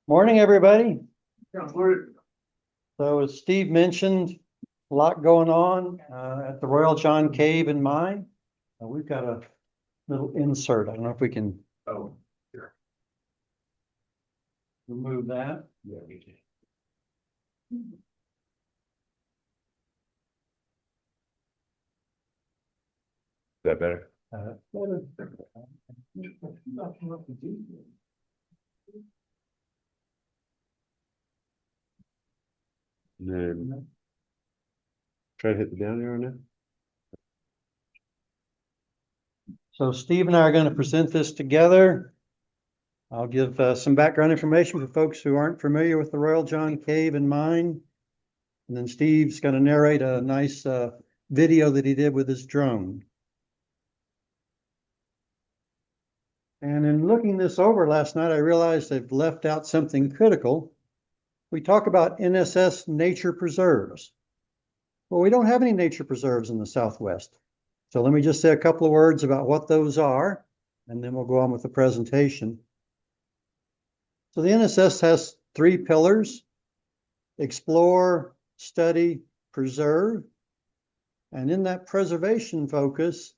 Morning, everybody. So as Steve mentioned, a lot going on at the Royal John Cave and Mine. We've got a little insert. I don't know if we can Sure. remove that. Yeah, we can. Is that better? And then try to hit the down arrow now. So Steve and I are going to present this together. I'll give some background information for folks who aren't familiar with the Royal John Cave and Mine. And then Steve's going to narrate a nice video that he did with his drone. And in looking this over last night, I realized I've left out something critical. We talk about NSS Nature Preserves. Well, we don't have any nature preserves in the Southwest. So let me just say a couple of words about what those are, and then we'll go on with the presentation. So the NSS has three pillars: explore, study, preserve. And in that preservation focus,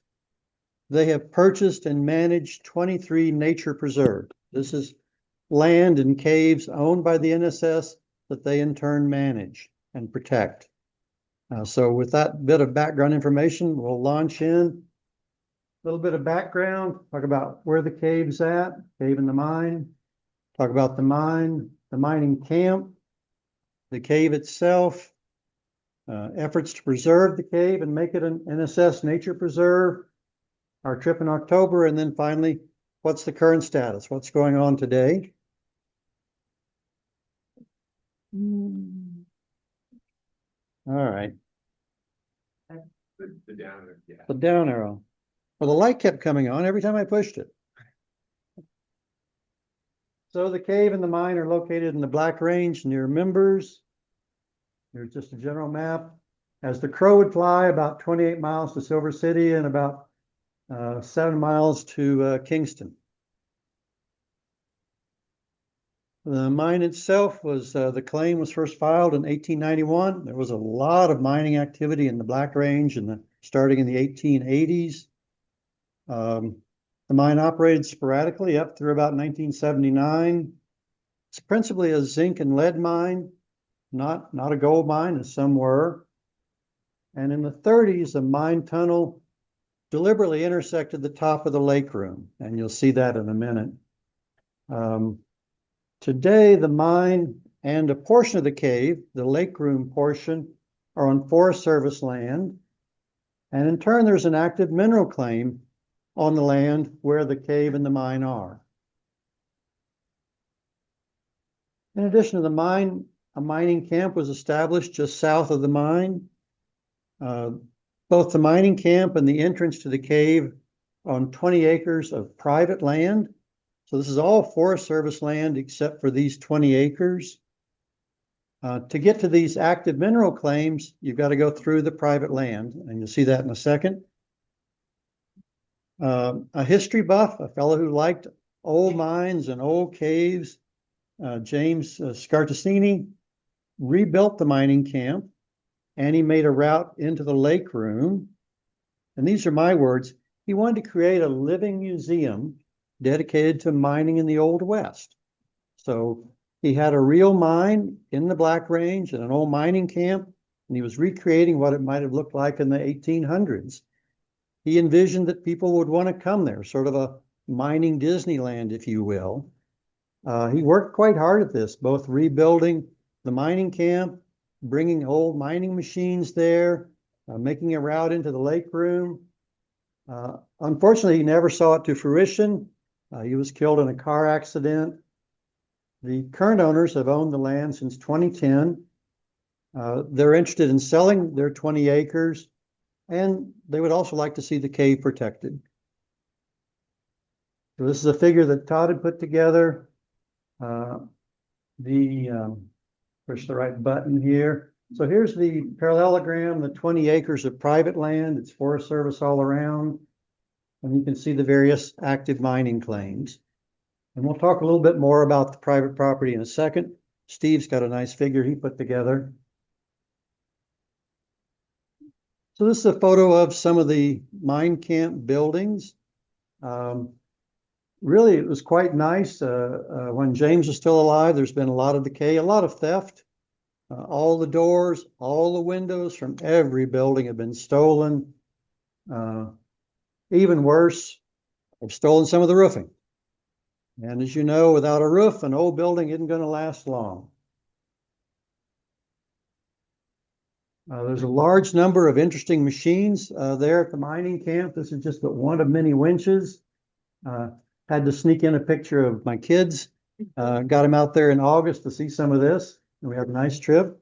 they have purchased and managed 23 nature preserves. This is land and caves owned by the NSS that they in turn manage and protect. So with that bit of background information, we'll launch in. A little bit of background, talk about where the cave's at, cave and the mine, talk about the mine, the mining camp, the cave itself, efforts to preserve the cave and make it an NSS Nature Preserve, our trip in October, and then finally, what's the current status? What's going on today? All right. The down arrow, yeah. The down arrow. Well, the light kept coming on every time I pushed it. So the cave and the mine are located in the Black Range near Members. Here's just a general map. As the crow would fly, about 28 miles to Silver City and about 7 miles to Kingston. The mine itself was, the claim was first filed in 1891. There was a lot of mining activity in the Black Range starting in the 1880s. The mine operated sporadically up through about 1979. It's principally a zinc and lead mine, not a gold mine as some were. And in the 30s, a mine tunnel deliberately intersected the top of the lake room, and you'll see that in a minute. Today, the mine and a portion of the cave, the lake room portion, are on Forest Service land. And in turn, there's an active mineral claim on the land where the cave and the mine are. In addition to the mine, a mining camp was established just south of the mine. Both the mining camp and the entrance to the cave on 20 acres of private land. So this is all Forest Service land except for these 20 acres. To get to these active mineral claims, you've got to go through the private land, and you'll see that in a second. A history buff, a fellow who liked old mines and old caves, James Scartassini, rebuilt the mining camp, and he made a route into the lake room. And these are my words. He wanted to create a living museum dedicated to mining in the Old West. So he had a real mine in the Black Range and an old mining camp, and he was recreating what it might have looked like in the 1800s. He envisioned that people would want to come there, sort of a mining Disneyland, if you will. He worked quite hard at this, both rebuilding the mining camp, bringing old mining machines there, making a route into the lake room. Unfortunately, he never saw it to fruition. He was killed in a car accident. The current owners have owned the land since 2010. They're interested in selling their 20 acres, and they would also like to see the cave protected. So this is a figure that Todd had put together. Push the right button here. So here's the parallelogram, the 20 acres of private land. It's Forest Service all around. And you can see the various active mining claims. And we'll talk a little bit more about the private property in a second. Steve's got a nice figure he put together. So this is a photo of some of the mine camp buildings. Really, it was quite nice. When James was still alive, there's been a lot of decay, a lot of theft. All the doors, all the windows from every building have been stolen. Even worse, they've stolen some of the roofing. And as you know, without a roof, an old building isn't going to last long. There's a large number of interesting machines there at the mining camp. This is just one of many winches. Had to sneak in a picture of my kids. Got them out there in August to see some of this. And we had a nice trip.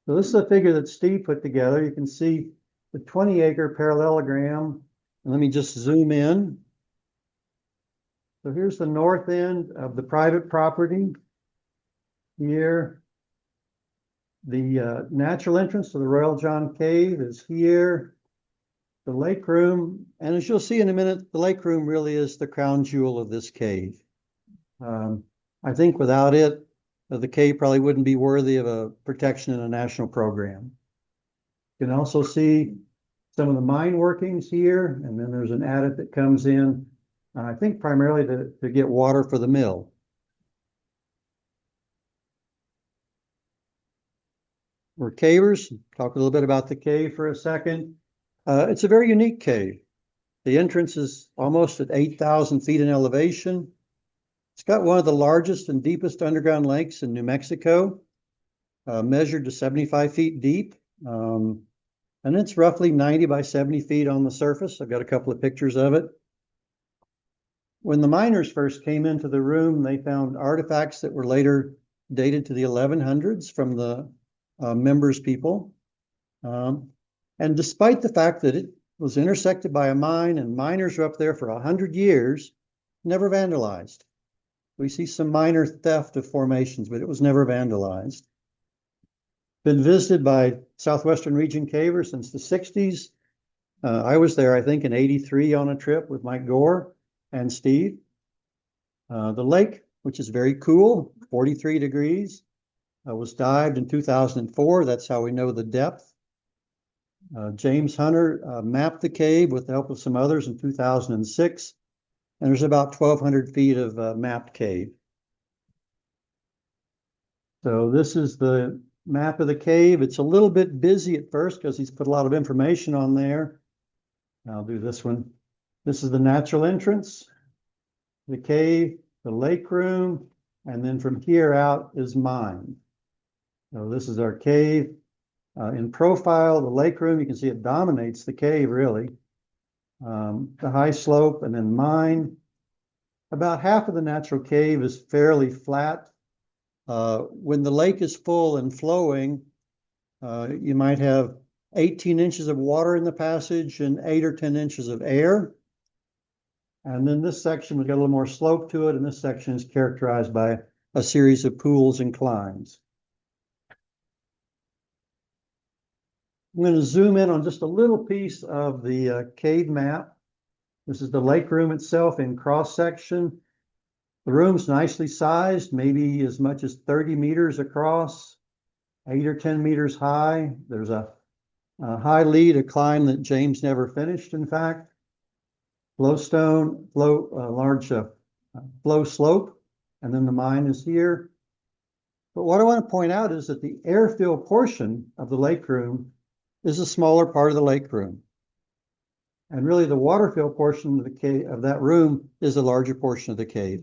So this is a figure that Steve put together. You can see the 20-acre parallelogram. And let me just zoom in. So here's the north end of the private property. Here, the natural entrance to the Royal John Cave is here. The lake room, and as you'll see in a minute, the lake room really is the crown jewel of this cave. I think without it, the cave probably wouldn't be worthy of a protection in a national program. You can also see some of the mine workings here, and then there's an adit that comes in, I think primarily to get water for the mill. We're cavers. Talk a little bit about the cave for a second. It's a very unique cave. The entrance is almost at 8,000 feet in elevation. It's got one of the largest and deepest underground lakes in New Mexico, measured to 75 feet deep. And it's roughly 90 by 70 feet on the surface. I've got a couple of pictures of it. When the miners first came into the room, they found artifacts that were later dated to the 1100s from the members' people. And despite the fact that it was intersected by a mine and miners were up there for 100 years, never vandalized. We see some minor theft of formations, but it was never vandalized. Been visited by Southwestern Region cavers since the 60s. I was there, I think, in '83 on a trip with Mike Gore and Steve. The lake, which is very cool, 43 degrees, was dived in 2004. That's how we know the depth. James Hunter mapped the cave with the help of some others in 2006, and there's about 1,200 feet of mapped cave. So this is the map of the cave. It's a little bit busy at first because he's put a lot of information on there. I'll do this one. This is the natural entrance, the cave, the lake room, and then from here out is mine. So this is our cave. In profile, the lake room, you can see it dominates the cave, really. The high slope, and then mine. About half of the natural cave is fairly flat. When the lake is full and flowing, you might have 18 inches of water in the passage and 8 or 10 inches of air. And then this section has got a little more slope to it, and this section is characterized by a series of pools and climbs. I'm going to zoom in on just a little piece of the cave map. This is the lake room itself in cross section. The room's nicely sized, maybe as much as 30 meters across, 8 or 10 meters high. There's a high lead, a climb that James never finished, in fact. Flowstone, large flow slope, and then the mine is here. But what I want to point out is that the airfill portion of the lake room is a smaller part of the lake room. And really the waterfill portion of the cave, of that room, is a larger portion of the cave.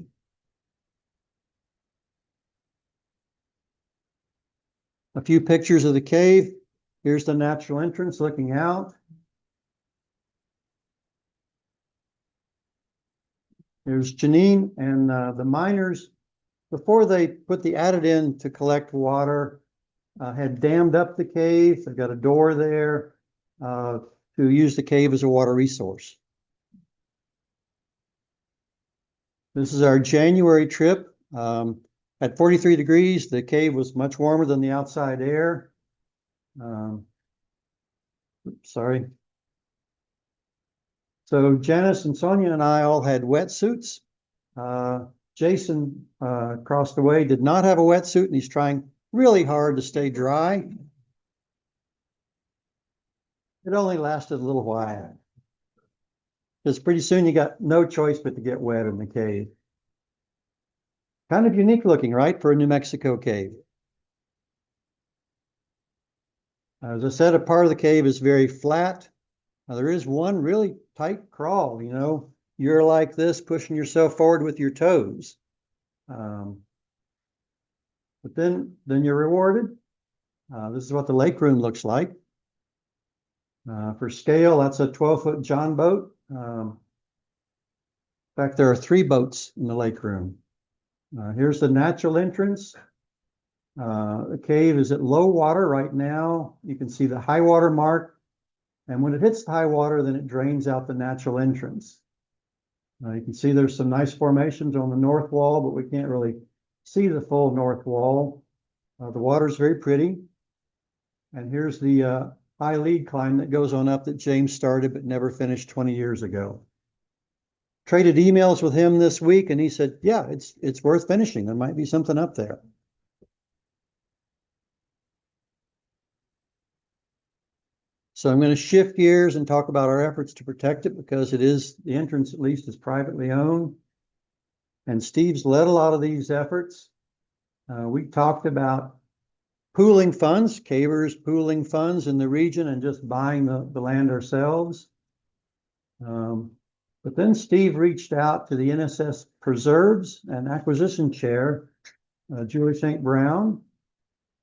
A few pictures of the cave. Here's the natural entrance looking out. There's Janine and the miners, before they put the adit in to collect water, had dammed up the cave. They've got a door there to use the cave as a water resource. This is our January trip. At 43 degrees, the cave was much warmer than the outside air. Sorry. So Janice and Sonia and I all had wetsuits. Jason across the way did not have a wetsuit, and he's trying really hard to stay dry. It only lasted a little while, because pretty soon you got no choice but to get wet in the cave. Kind of unique looking, right, for a New Mexico cave. As I said, a part of the cave is very flat. Now, there is one really tight crawl, you know. You're like this, pushing yourself forward with your toes. But then you're rewarded. This is what the lake room looks like. For scale, that's a 12-foot John boat. In fact, there are 3 boats in the lake room. Here's the natural entrance. The cave is at low water right now. You can see the high water mark. And when it hits the high water, then it drains out the natural entrance. You can see there's some nice formations on the north wall, but we can't really see the full north wall. The water is very pretty. And here's the high lead climb that goes on up that James started but never finished 20 years ago. Traded emails with him this week, and he said, yeah, it's worth finishing. There might be something up there. So I'm going to shift gears and talk about our efforts to protect it, because it is, the entrance at least, is privately owned. And Steve's led a lot of these efforts. We talked about pooling funds, cavers pooling funds in the region and just buying the land ourselves. But then Steve reached out to the NSS Preserves and Acquisitions Chair, Julie Schenck-Brown,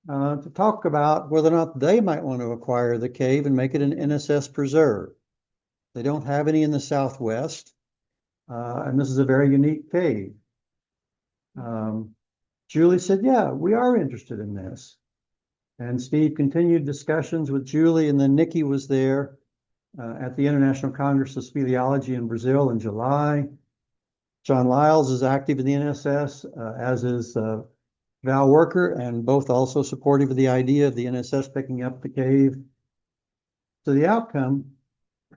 to talk about whether or not they might want to acquire the cave and make it an NSS Preserve. They don't have any in the Southwest, and this is a very unique cave. Julie said, yeah, we are interested in this. And Steve continued discussions with Julie, and then Nikki was there at the International Congress of Speleology in Brazil in July. John Lyles is active in the NSS, as is Val Worker, and both also supportive of the idea of the NSS picking up the cave. So the outcome,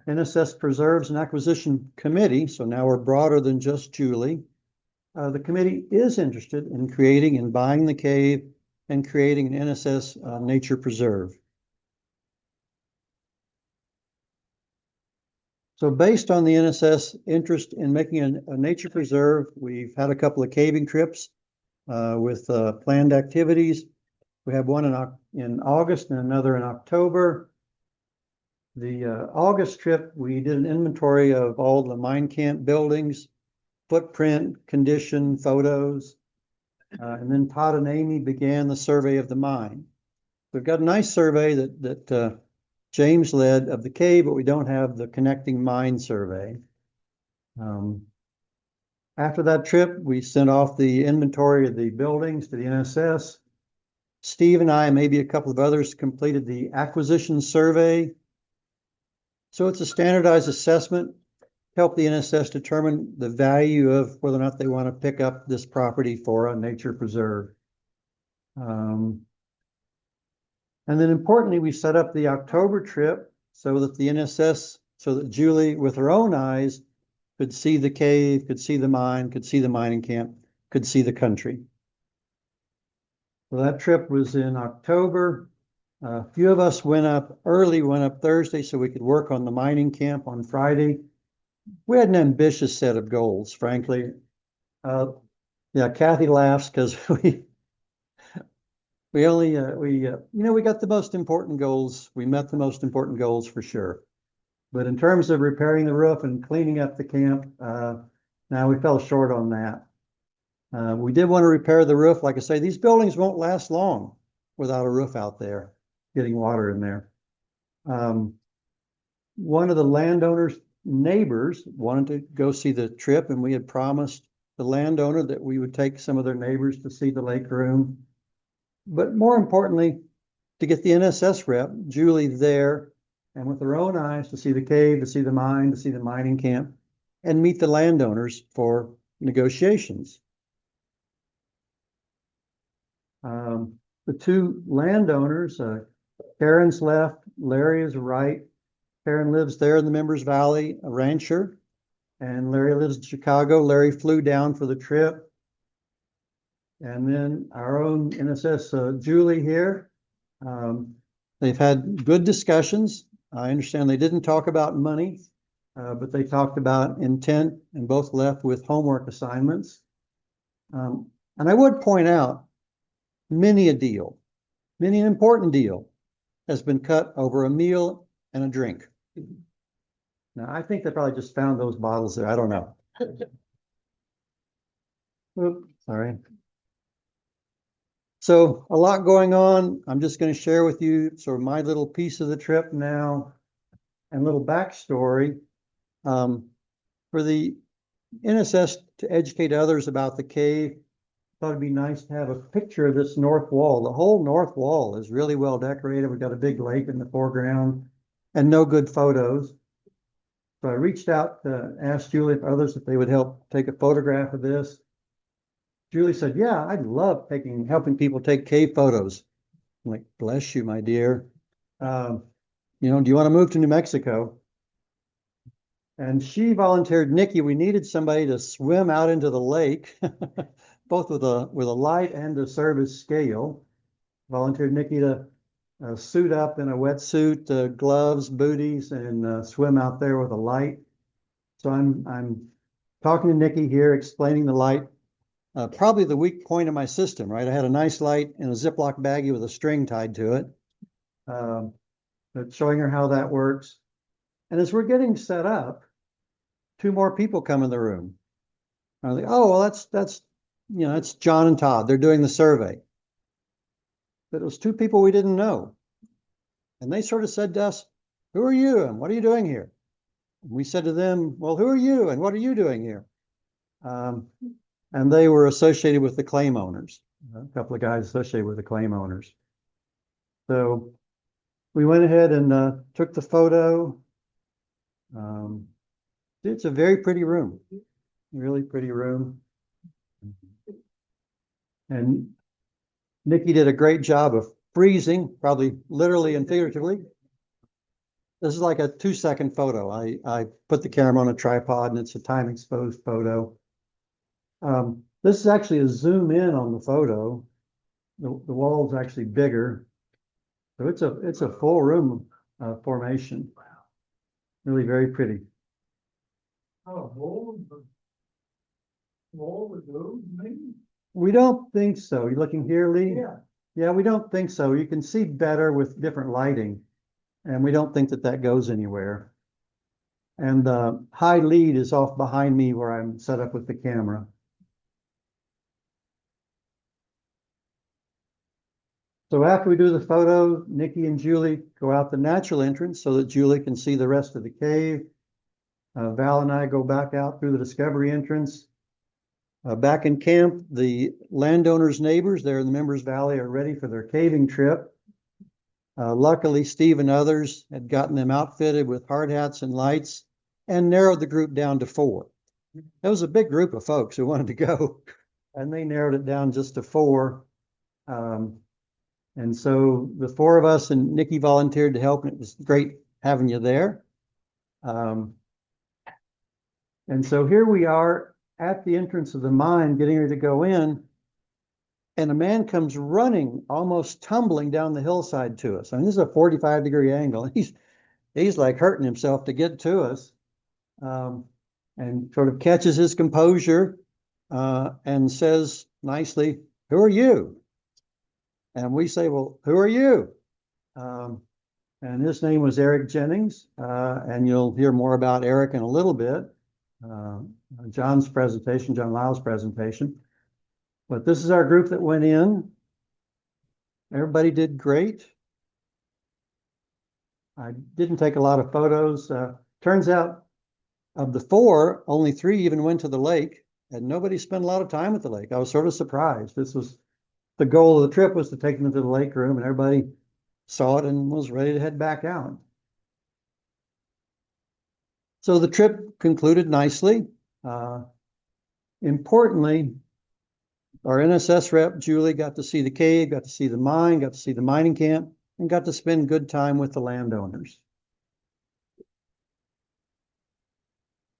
NSS Preserves and Acquisition Committee, so now we're broader than just Julie. The committee is interested in creating and buying the cave and creating an NSS Nature Preserve. So based on the NSS interest in making a nature preserve, we've had a couple of caving trips with planned activities. We have one in August and another in October. The August trip, we did an inventory of all the mine camp buildings, footprint, condition, photos, and then Todd and Amy began the survey of the mine. We've got a nice survey that James led of the cave, but we don't have the connecting mine survey. After that trip, we sent off the inventory of the buildings to the NSS. Steve and I, maybe a couple of others, completed the acquisition survey. So it's a standardized assessment to help the NSS determine the value of whether or not they want to pick up this property for a nature preserve. And then importantly, we set up the October trip so that the NSS, so that Julie, with her own eyes, could see the cave, could see the mine, could see the mining camp, could see the country. So that trip was in October. A few of us went up early, went up Thursday so we could work on the mining camp on Friday. We had an ambitious set of goals, frankly. Yeah, Kathy laughs because we only, we got the most important goals. We met the most important goals for sure. But in terms of repairing the roof and cleaning up the camp, now we fell short on that. We did want to repair the roof. Like I say, these buildings won't last long without a roof out there, getting water in there. One of the landowner's neighbors wanted to go see the trip, and we had promised the landowner that we would take some of their neighbors to see the lake room. But more importantly, to get the NSS rep, Julie, there, and with her own eyes to see the cave, to see the mine, to see the mining camp, and meet the landowners for negotiations. The two landowners, Karen's left, Larry is right. Karen lives there in the Members Valley, a rancher, and Larry lives in Chicago. Larry flew down for the trip. And then our own NSS Julie here. They've had good discussions. I understand they didn't talk about money, but they talked about intent and both left with homework assignments. And I would point out, many an important deal has been cut over a meal and a drink. Now, I think they probably just found those bottles there. I don't know. Oops, sorry. So a lot going on. I'm just going to share with you sort of my little piece of the trip now and a little backstory. For the NSS to educate others about the cave, thought it'd be nice to have a picture of this north wall. The whole north wall is really well decorated. We've got a big lake in the foreground and no good photos. So I reached out to ask Julie and others if they would help take a photograph of this. Julie said, yeah, I'd love helping people take cave photos. I'm like, bless you, my dear. Do you want to move to New Mexico? And she volunteered Nikki. We needed somebody to swim out into the lake, both with a light and a service scale. Volunteered Nikki to suit up in a wetsuit, gloves, booties, and swim out there with a light. So I'm talking to Nikki here, explaining the light. Probably the weak point of my system, right? I had a nice light in a Ziploc baggie with a string tied to it, but showing her how that works. And as we're getting set up, 2 more people come in the room. I was like, oh, well, that's John and Todd. They're doing the survey. But it was 2 people we didn't know. And they sort of said to us, who are you and what are you doing here? And we said to them, well, who are you and what are you doing here? And they were associated with the claim owners, a couple of guys associated with the claim owners. So we went ahead and took the photo. It's a very pretty room, really pretty room. And Nikki did a great job of freezing, probably literally and figuratively. This is like a 2-second photo. I put the camera on a tripod and it's a time exposed photo. This is actually a zoom in on the photo. The wall is actually bigger. So it's a full room formation. Really very pretty. We don't think so. You looking here, Lee? Yeah. Yeah, we don't think so. You can see better with different lighting, and we don't think that goes anywhere. And the high lead is off behind me where I'm set up with the camera. So after we do the photo, Nikki and Julie go out the natural entrance so that Julie can see the rest of the cave. Val and I go back out through the discovery entrance. Back in camp, the landowners' neighbors there in the Members Valley are ready for their caving trip. Luckily, Steve and others had gotten them outfitted with hard hats and lights and narrowed the group down to 4. That was a big group of folks who wanted to go, and they narrowed it down just to 4. And so the 4 of us and Nikki volunteered to help, and it was great having you there. And so here we are at the entrance of the mine, getting ready to go in, and a man comes running, almost tumbling down the hillside to us. I mean, this is a 45-degree angle. He's like hurting himself to get to us, and sort of catches his composure and says nicely, "Who are you?" And we say, "Well, who are you?" And his name was Eric Jennings, and you'll hear more about Eric in a little bit. John Lyle's presentation. But this is our group that went in. Everybody did great. I didn't take a lot of photos. Turns out of the 4, only 3 even went to the lake, and nobody spent a lot of time at the lake. I was sort of surprised. This was the goal of the trip, was to take them to the lake room, and everybody saw it and was ready to head back out. So the trip concluded nicely. Importantly, our NSS rep, Julie, got to see the cave, got to see the mine, got to see the mining camp, and got to spend good time with the landowners.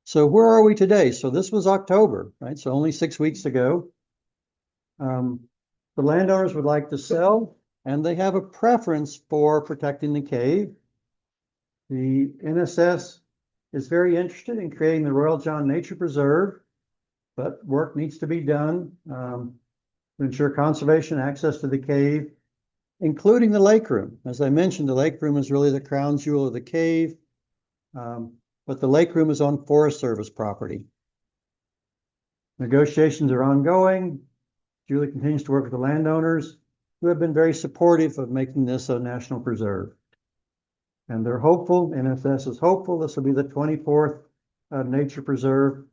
So where are we today? So this was October, right? So only 6 weeks ago. The landowners would like to sell, and they have a preference for protecting the cave. The NSS is very interested in creating the Royal John Nature Preserve, but work needs to be done to ensure conservation access to the cave, including the lake room. As I mentioned, the lake room is really the crown jewel of the cave, but the lake room is on Forest Service property. Negotiations are ongoing. Julie continues to work with the landowners, who have been very supportive of making this a national preserve. And they're hopeful, NSS is hopeful, this will be the 24th nature preserve,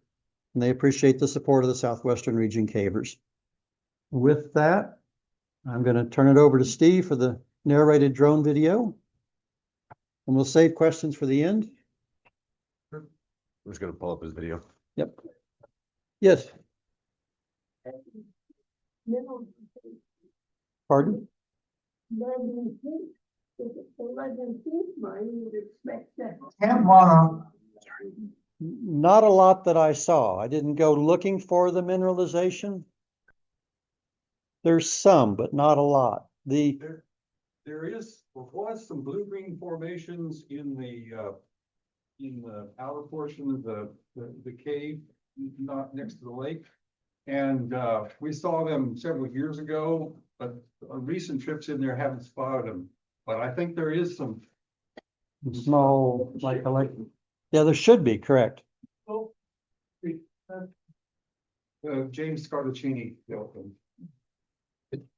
and they appreciate the support of the Southwestern Region Cavers. With that, I'm going to turn it over to Steve for the narrated drone video, and we'll save questions for the end. I'm just going to pull up his video. Yep. Yes. Pardon? Camp Monarch. Not a lot that I saw. I didn't go looking for the mineralization. There's some, but not a lot. There was some blue-green formations in the outer portion of the cave, not next to the lake. And we saw them several years ago, but recent trips in there haven't spotted them. But I think there is some small, like, yeah, there should be, correct. James Scartaccini built them.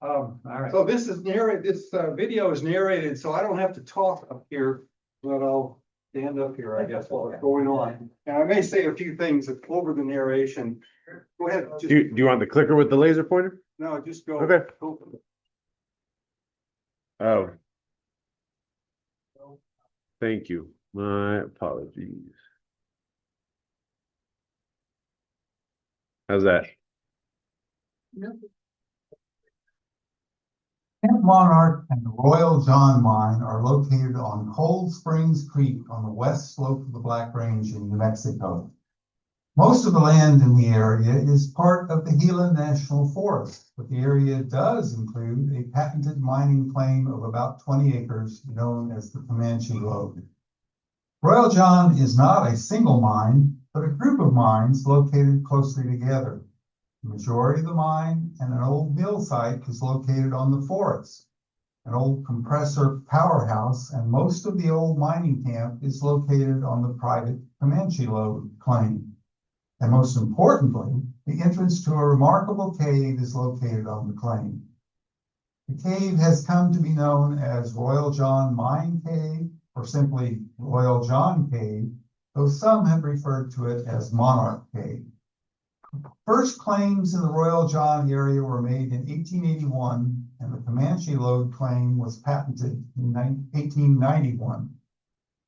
All right. So this is this video is narrated, so I don't have to talk up here, but I'll stand up here, I guess, while it's going on. And I may say a few things over the narration. Go ahead. Just, Do you want the clicker with the laser pointer? no, just go. Okay. Go. Oh. Thank you. My apologies. How's that? Camp Monarch and the Royal John Mine are located on Cold Springs Creek on the west slope of the Black Range in New Mexico. Most of the land in the area is part of the Gila National Forest, but the area does include a patented mining claim of about 20 acres known as the Comanche Lode. Royal John is not a single mine, but a group of mines located closely together. The majority of the mine and an old mill site is located on the forest. An old compressor powerhouse and most of the old mining camp is located on the private Comanche Lode claim. And most importantly, the entrance to a remarkable cave is located on the claim. The cave has come to be known as Royal John Mine Cave or simply Royal John Cave, though some have referred to it as Monarch Cave. First claims in the Royal John area were made in 1881, and the Comanche Lode claim was patented in 1891.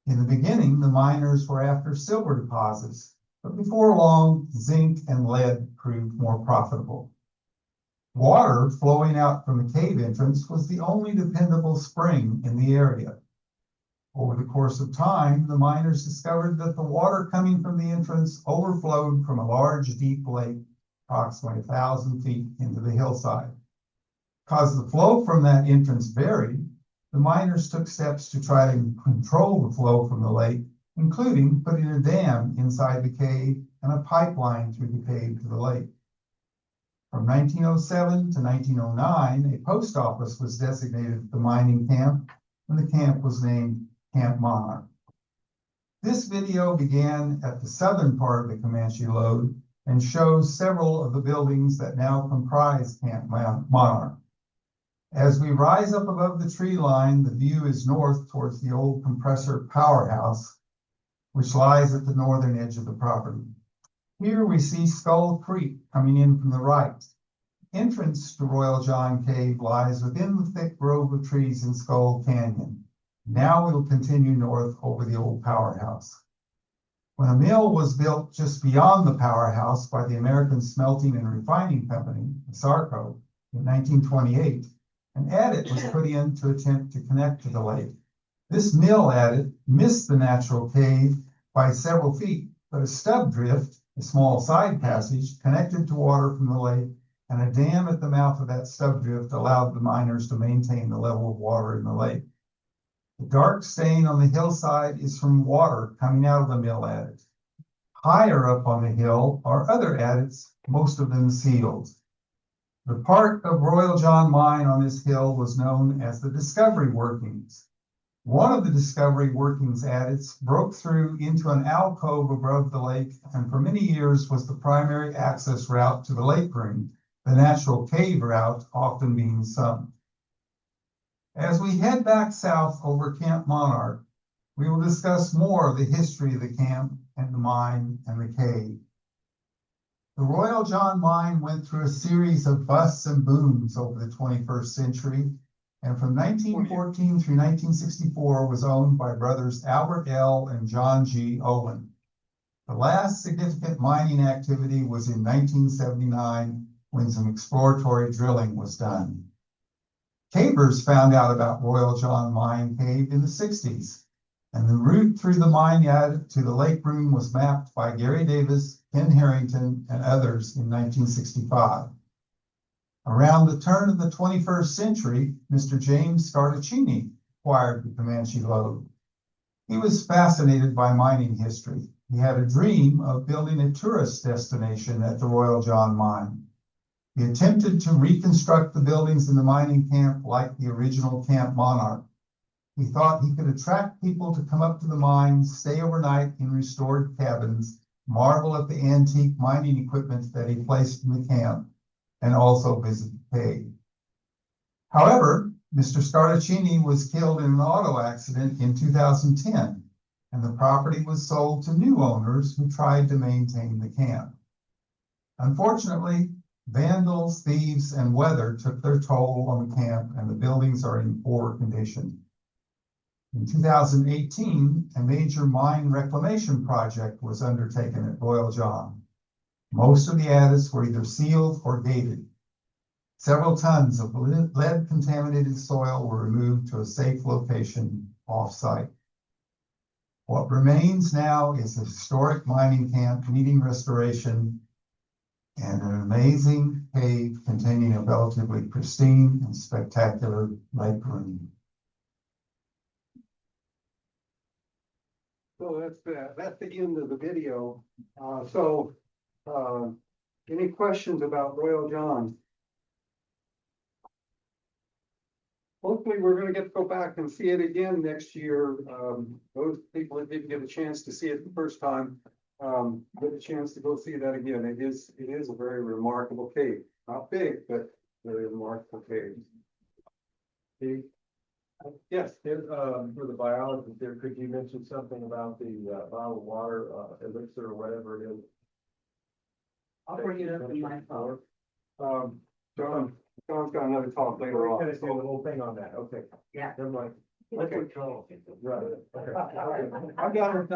In the beginning, the miners were after silver deposits, but before long, zinc and lead proved more profitable. Water flowing out from the cave entrance was the only dependable spring in the area. Over the course of time, the miners discovered that the water coming from the entrance overflowed from a large, deep lake, approximately 1,000 feet into the hillside. Because the flow from that entrance varied, the miners took steps to try to control the flow from the lake, including putting a dam inside the cave and a pipeline through the cave to the lake. From 1907 to 1909, a post office was designated the mining camp, and the camp was named Camp Monarch. This video began at the southern part of the Comanche Lode and shows several of the buildings that now comprise Camp Monarch. As we rise up above the tree line, the view is north towards the old compressor powerhouse, which lies at the northern edge of the property. Here we see Skull Creek coming in from the right. Entrance to Royal John Cave lies within the thick grove of trees in Skull Canyon. Now we will continue north over the old powerhouse. When a mill was built just beyond the powerhouse by the American Smelting and Refining Company, ASARCO, in 1928, an adit was put in to attempt to connect to the lake. This mill adit missed the natural cave by several feet but a stub drift, a small side passage, connected to water from the lake, and a dam at the mouth of that stub drift allowed the miners to maintain the level of water in the lake. The dark stain on the hillside is from water coming out of the mill adit. Higher up on the hill are other adits, most of them sealed. The part of Royal John Mine on this hill was known as the Discovery Workings. One of the Discovery Workings adits broke through into an alcove above the lake and for many years was the primary access route to the lake ring, the natural cave route often being sunk. As we head back south over Camp Monarch, we will discuss more of the history of the camp and the mine and the cave. The Royal John Mine went through a series of busts and booms over the 21st century, and from 1914 through 1964 was owned by brothers Albert L. and John G. Owen. The last significant mining activity was in 1979 when some exploratory drilling was done. Cavers found out about Royal John Mine Cave in the 60s, and the route through the mine yard to the lake room was mapped by Gary Davis, Ken Harrington, and others in 1965. Around the turn of the 21st century, Mr. James Scartaccini acquired the Comanche lode. He was fascinated by mining history. He had a dream of building a tourist destination at the Royal John Mine. He attempted to reconstruct the buildings in the mining camp like the original Camp Monarch. He thought he could attract people to come up to the mine, stay overnight in restored cabins, marvel at the antique mining equipment that he placed in the camp, and also visit the cave. However, Mr. Scartaccini was killed in an auto accident in 2010, and the property was sold to new owners who tried to maintain the camp. Unfortunately, vandals, thieves, and weather took their toll on the camp, and the buildings are in poor condition. In 2018, a major mine reclamation project was undertaken at Royal John. Most of the adits were either sealed or gated. Several tons of lead-contaminated soil were removed to a safe location off-site. What remains now is a historic mining camp needing restoration and an amazing cave containing a relatively pristine and spectacular lake room. So that's the end of the video. Any questions about Royal John? Hopefully, we're going to get to go back and see it again next year. Those people that didn't get a chance to see it the first time, get a chance to go see that again. It is a very remarkable cave. Not big, but very remarkable cave. Steve? Yes. For the biologist there, could you mention something about the bottled water elixir or whatever it is? I'll bring it up in my phone. John's got another talk later We're on. gonna do the whole thing on that, okay. Yeah. Never mind. Okay. Right, okay. I got it.